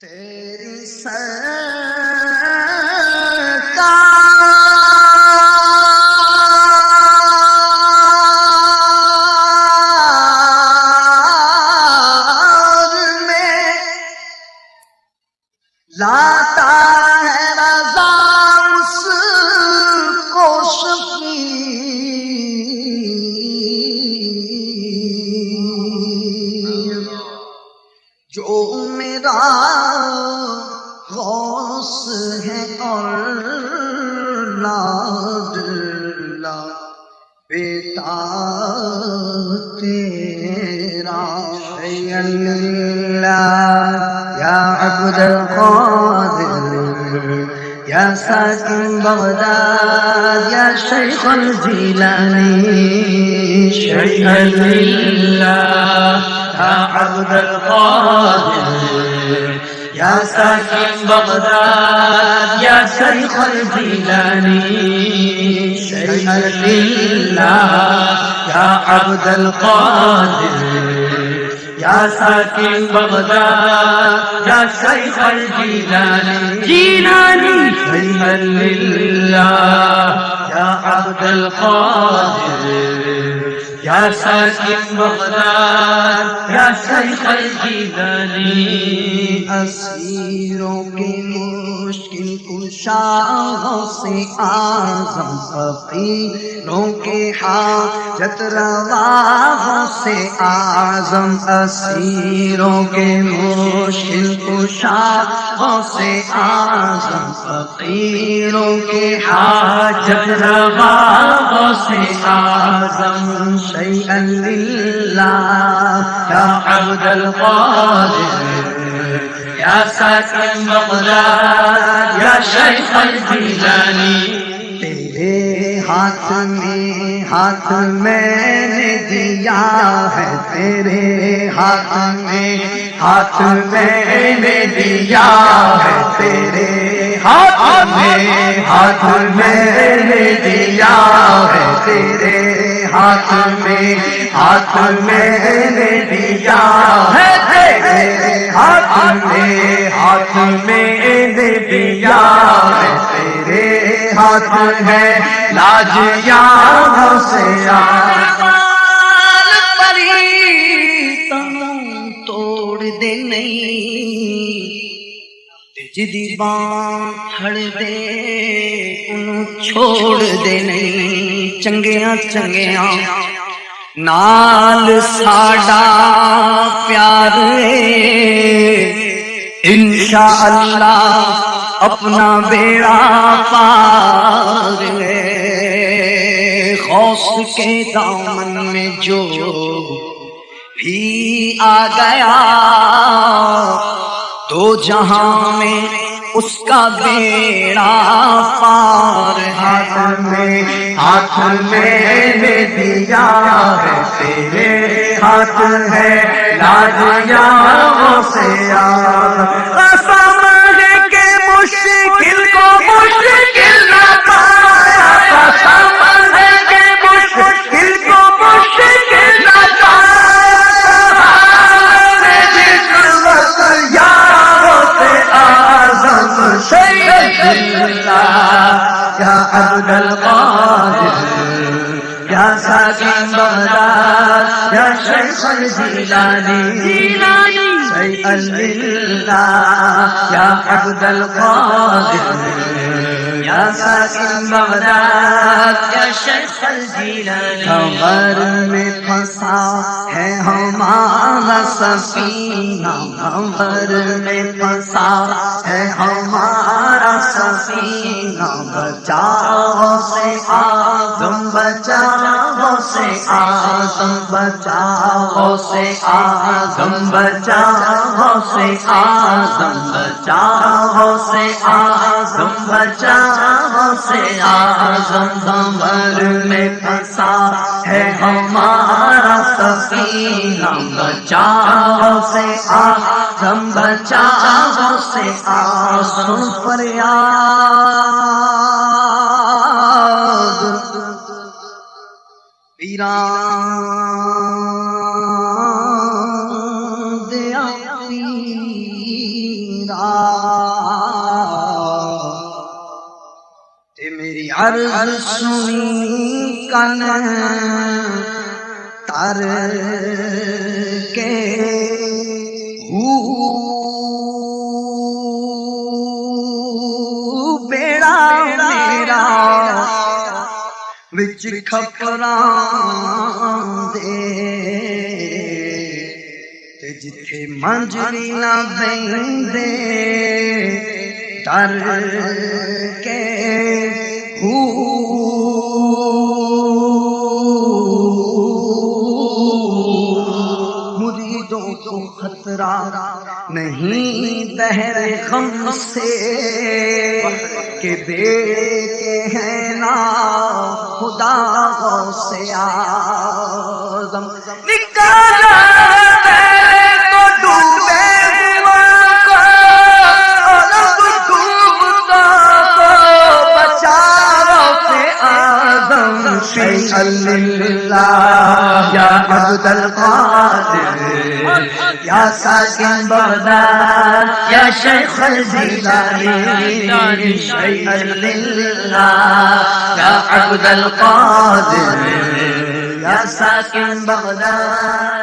تیری سرکار میں لاتا ہے رضا اس کو شفیع جو میرا غوث ہے اور لاڈلا بیٹا تیرا اے اللہ یا عبد القادر یا ساکن بغداد یا شیخ الجیلانی شيئا لله يا عبد القادر يا ساكن بغداد يا شيخ الجيلاني شيئا لله يا عبد القادر يا ساكن بغداد يا شيخ الجيلاني جيلاني شيئا لله يا عبد القادر يا ساكن بغداد يا شيخ الجيلاني اسیروں کے مشکل کشا غوث اعظم فقیروں کے حاجت روا غوث اعظم اسیروں کے مشکل کشا غوث اعظم فقیروں کے حاجت روا غوث اعظم شيئا لله يا عبد القادر يا ساكن بغداد يا شيخ الجيلاني تیرے ہاتھ میں نے دیا ہے تیرے ہاتھ میں نے دیا ہے تیرے ہاتھ میں نے دیا ہے تیرے ہاتھ میں نے دیا ہے تیرے ہاتھ میں نے دیا ہے تیرے ہاتھ ہے لاج یا غوثیا پری تم توڑ دے نہیں جدی بان ہڑ دے انہوں چھوڑ دے نہیں چنگیاں نال ساڈا پیار انشاءاللہ اپنا بیڑا پار غوث کے دامن میں جو بھی آ گیا دو جہاں میں اس کا بیڑا پار ہاتھ میں نے دیا ہے تیرے ہاتھ ہے لاج یا غوثیا قسم ہے کہ مشکل کو مشکل نہ پایا قسم ہے کہ مشکل کو مشکل نہ پایا یا شيئا لله يا عبد القادر يا ساكن بغداد يا شيخ الجيلاني شيئا لله يا عبد القادر يا ساكن بغداد يا شيخ الجيلاني قبر میں پھنسا ہے ہمارا سفینہ قبر میں پھنسا ہے ہمارا سفینہ بچاؤ سے آدم بچاؤ سے آدم بچاؤ سے آدم بچاؤ سے آدم بچاؤ سے آدم بچاؤ سے آدم قبر میں پھنسا ہے ہمارا سفینہ بچاؤ سے آدم بچاؤ سے آدم فریاد پیران دیا پیر تے میری عرض سنی کن تر کے بیڑا میرا وچ کھپراں دے تے جتھے منجری نہ بیندے ڈر کے مریدوں کو خطرہ نہیں بہر غم سے کہ بیٹے ہیں نا خدا غوث اعظم نکالا تو ڈوبے ہوا کو اور ڈوبتا کو بچا غوث اعظم شیخ اللہ یا عبد القادر یا ساکن بغداد یا شیخ الجیلانی شیخ اللہ یا عبد القادر یا ساکن بغداد